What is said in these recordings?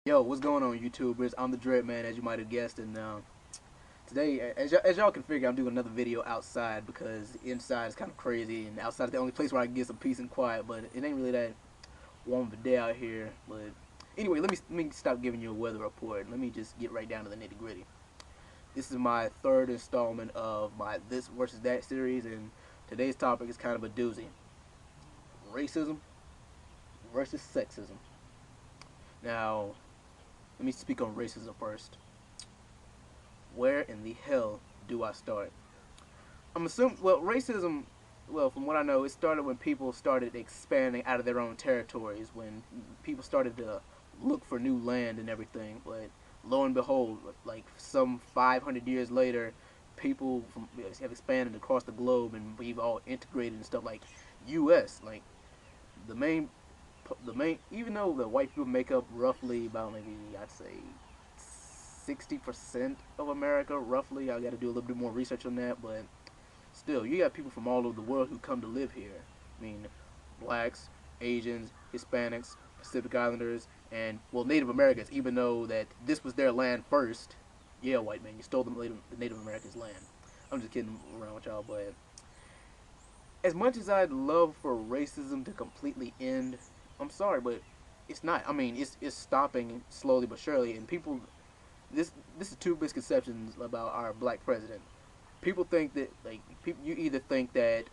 Yo, what's going on, YouTubers? I'm the Dread Man, as you might have guessed, and today, as y'all can figure, I'm doing another video outside because inside is kind of crazy, and outside is the only place where I can get some peace and quiet. But it ain't really that warm of a day out here. But anyway, let me stop giving you a weather report. Let me just get right down to the nitty gritty. This is my third installment of my This versus That series, and today's topic is kind of a doozy: racism versus sexism. Now, let me speak on racism first. Where in the hell do I start? I'm assuming, well, racism, well, from what I know, it started when people started expanding out of their own territories, when people started to look for new land and everything. But lo and behold, like some 500 years later, people have expanded across the globe, and we've all integrated and stuff. Like U.S., like the main even though the white people make up roughly about, maybe I'd say 60% of America, roughly. I got to do a little bit more research on that, but still, you got people from all over the world who come to live here. I mean, blacks, Asians, Hispanics, Pacific Islanders, and, well, Native Americans, even though that this was their land first. Yeah, white man, you stole the Native Americans' land. I'm just kidding around with y'all, but as much as I'd love for racism to completely end, I'm sorry, but it's not. I mean, it's stopping slowly but surely, and people. This is two misconceptions about our black president. People think that, like, you either think that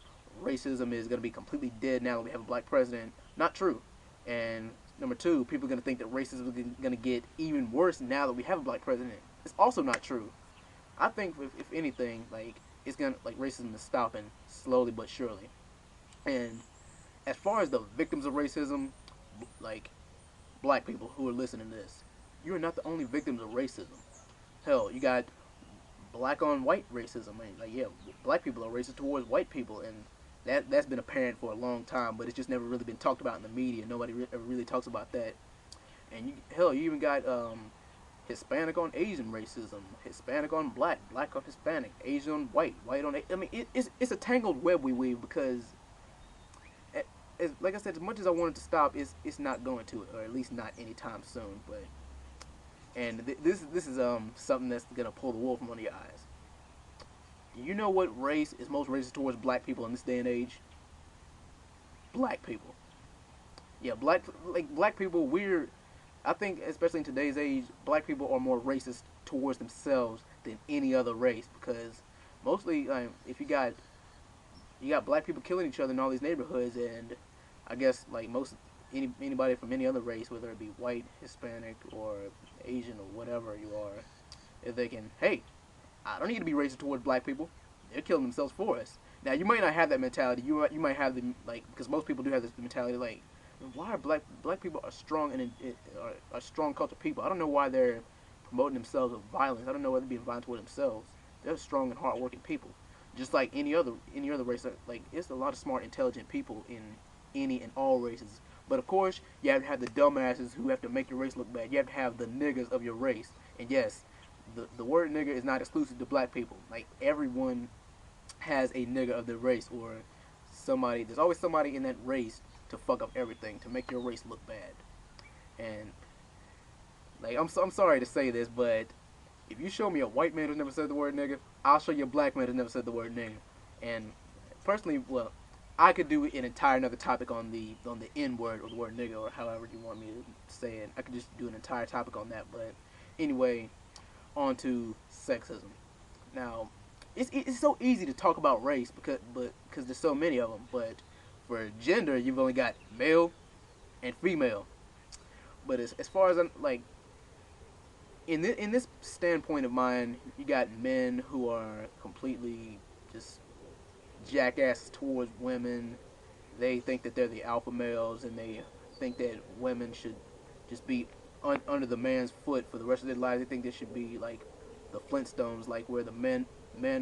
racism is going to be completely dead now that we have a black president. Not true. And number two, people are going to think that racism is going to get even worse now that we have a black president. It's also not true. I think if anything, like, it's gonna, like, racism is stopping slowly but surely. And as far as the victims of racism, like black people who are listening to this, you're not the only victims of racism. Hell, you got black on white racism. I mean, like, yeah, black people are racist towards white people, and that's been apparent for a long time, but it's just never really been talked about in the media. Nobody ever really talks about that. And you even got Hispanic on Asian racism, Hispanic on black, black on Hispanic, Asian on white, white on. I mean, it's a tangled web we weave because, like I said, as much as I wanted to stop, it's not going to, or at least not anytime soon. But this is something that's gonna pull the wool from under your eyes. Do you know what race is most racist towards black people in this day and age? Black people. Yeah, black people. I think, especially in today's age, black people are more racist towards themselves than any other race, because mostly, if you got black people killing each other in all these neighborhoods, and I guess, like, anybody from any other race, whether it be white, Hispanic, or Asian, or whatever you are, if they can, hey, I don't need to be racist towards black people. They're killing themselves for us. Now, you might not have that mentality. You might have the, like, because most people do have this mentality, like, why are black people are strong and are strong cultured people. I don't know why they're promoting themselves with violence. I don't know why they're being violent toward themselves. They're strong and hardworking people, just like any other race. Like, it's a lot of smart, intelligent people in any and all races. But of course, you have to have the dumbasses who have to make your race look bad. You have to have the niggas of your race. And yes, the word nigger is not exclusive to black people. Like, everyone has a nigger of their race, or somebody. There's always somebody in that race to fuck up everything, to make your race look bad. And, like, I'm sorry to say this, but if you show me a white man who's never said the word nigger, I'll show you a black man who's never said the word nigger. And personally, well, I could do an entire another topic on the N word, or the word nigger, or however you want me to say it. I could just do an entire topic on that. But anyway, on to sexism. Now, it's so easy to talk about race because there's so many of them. But for gender, you've only got male and female. But as far as I'm, like, in this standpoint of mine, you got men who are completely just jackasses towards women. They think that they're the alpha males, and they think that women should just be under the man's foot for the rest of their lives. They think they should be like the Flintstones, like where the men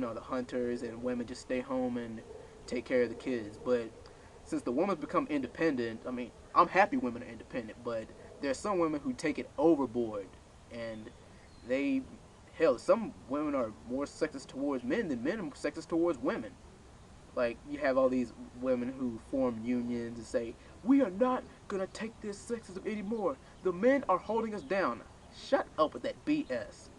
are the hunters and women just stay home and take care of the kids. But since the woman's become independent, I mean, I'm happy women are independent, but there's some women who take it overboard, and they, hell, some women are more sexist towards men than men are sexist towards women. Like, you have all these women who form unions and say, we are not gonna take this sexism anymore. The men are holding us down. Shut up with that BS.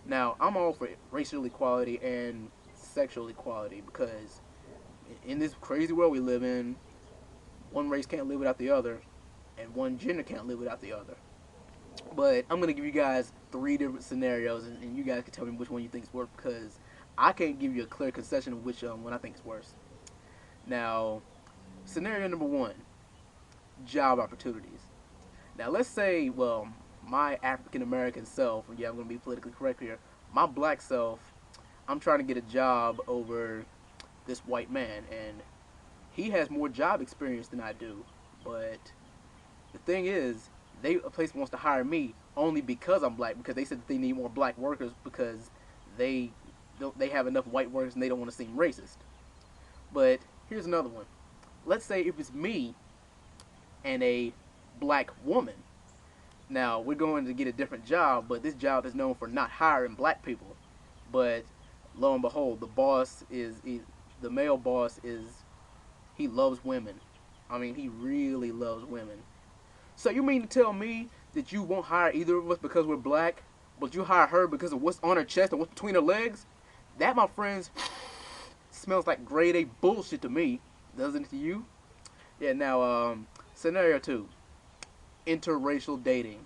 Now, I'm all for racial equality and sexual equality because in this crazy world we live in, one race can't live without the other, and one gender can't live without the other. But I'm gonna give you guys three different scenarios, and you guys can tell me which one you think is worse because I can't give you a clear concession of which one I think is worse. Now, scenario number one: job opportunities. Now, let's say, well, my African American self, yeah, I'm gonna be politically correct here. My black self, I'm trying to get a job over this white man, and he has more job experience than I do. But the thing is, a place wants to hire me only because I'm black, because they said that they need more black workers because they they have enough white workers and they don't want to seem racist. But here's another one. Let's say if it's me and a black woman. Now we're going to get a different job, but this job is known for not hiring black people. But lo and behold, the male boss is, he loves women. I mean, he really loves women. So you mean to tell me that you won't hire either of us because we're black, but you hire her because of what's on her chest and what's between her legs? That, my friends, smells like grade A bullshit to me. Doesn't it to you? Yeah, now, scenario 2. Interracial dating.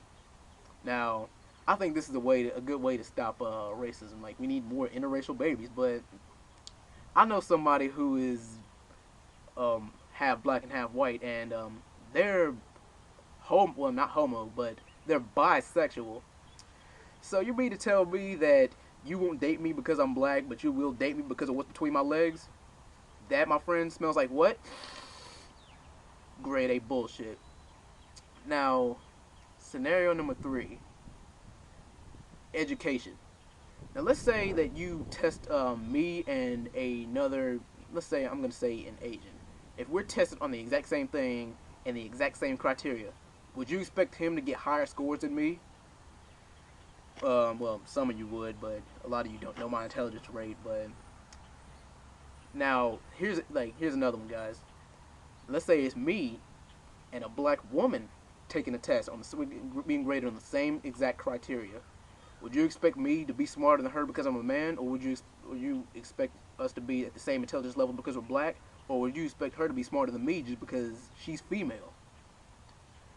Now, I think this is a good way to stop racism. Like, we need more interracial babies, but I know somebody who is half black and half white, and they're well, not homo, but they're bisexual. So you mean to tell me that you won't date me because I'm black, but you will date me because of what's between my legs? That, my friend, smells like what? Grade A bullshit. Now, scenario number 3. Education. Now, let's say that you test me and another, let's say, I'm going to say an Asian. If we're tested on the exact same thing and the exact same criteria, would you expect him to get higher scores than me? Well, some of you would, but a lot of you don't know my intelligence rate. But now, here's another one, guys. Let's say it's me and a black woman taking a test on being graded on the same exact criteria. Would you expect me to be smarter than her because I'm a man, or would you expect us to be at the same intelligence level because we're black, or would you expect her to be smarter than me just because she's female?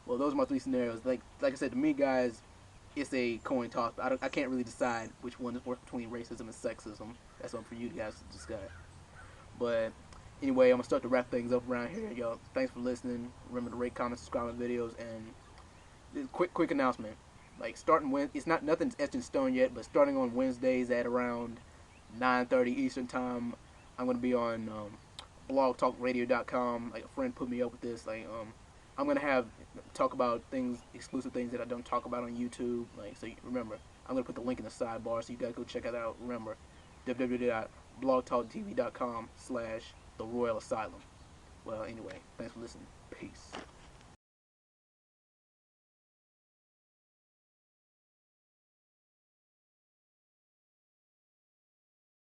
Well, those are my 3 scenarios. Like I said, to me, guys, it's a coin toss. I can't really decide which one is worse between racism and sexism. That's up for you guys to discuss. But anyway, I'm gonna start to wrap things up around here, y'all. Thanks for listening. Remember to rate, comment, subscribe my videos, and quick announcement. Like, it's not, nothing's etched in stone yet, but starting on Wednesdays at around 9:30 Eastern time, I'm gonna be on blogtalkradio.com. Like, a friend put me up with this. Like, I'm gonna talk about exclusive things that I don't talk about on YouTube. Like, so remember, I'm gonna put the link in the sidebar so you guys go check it out. Remember, www.blogtalktv.com/The Royal Asylum. Well, anyway, thanks for listening. Peace.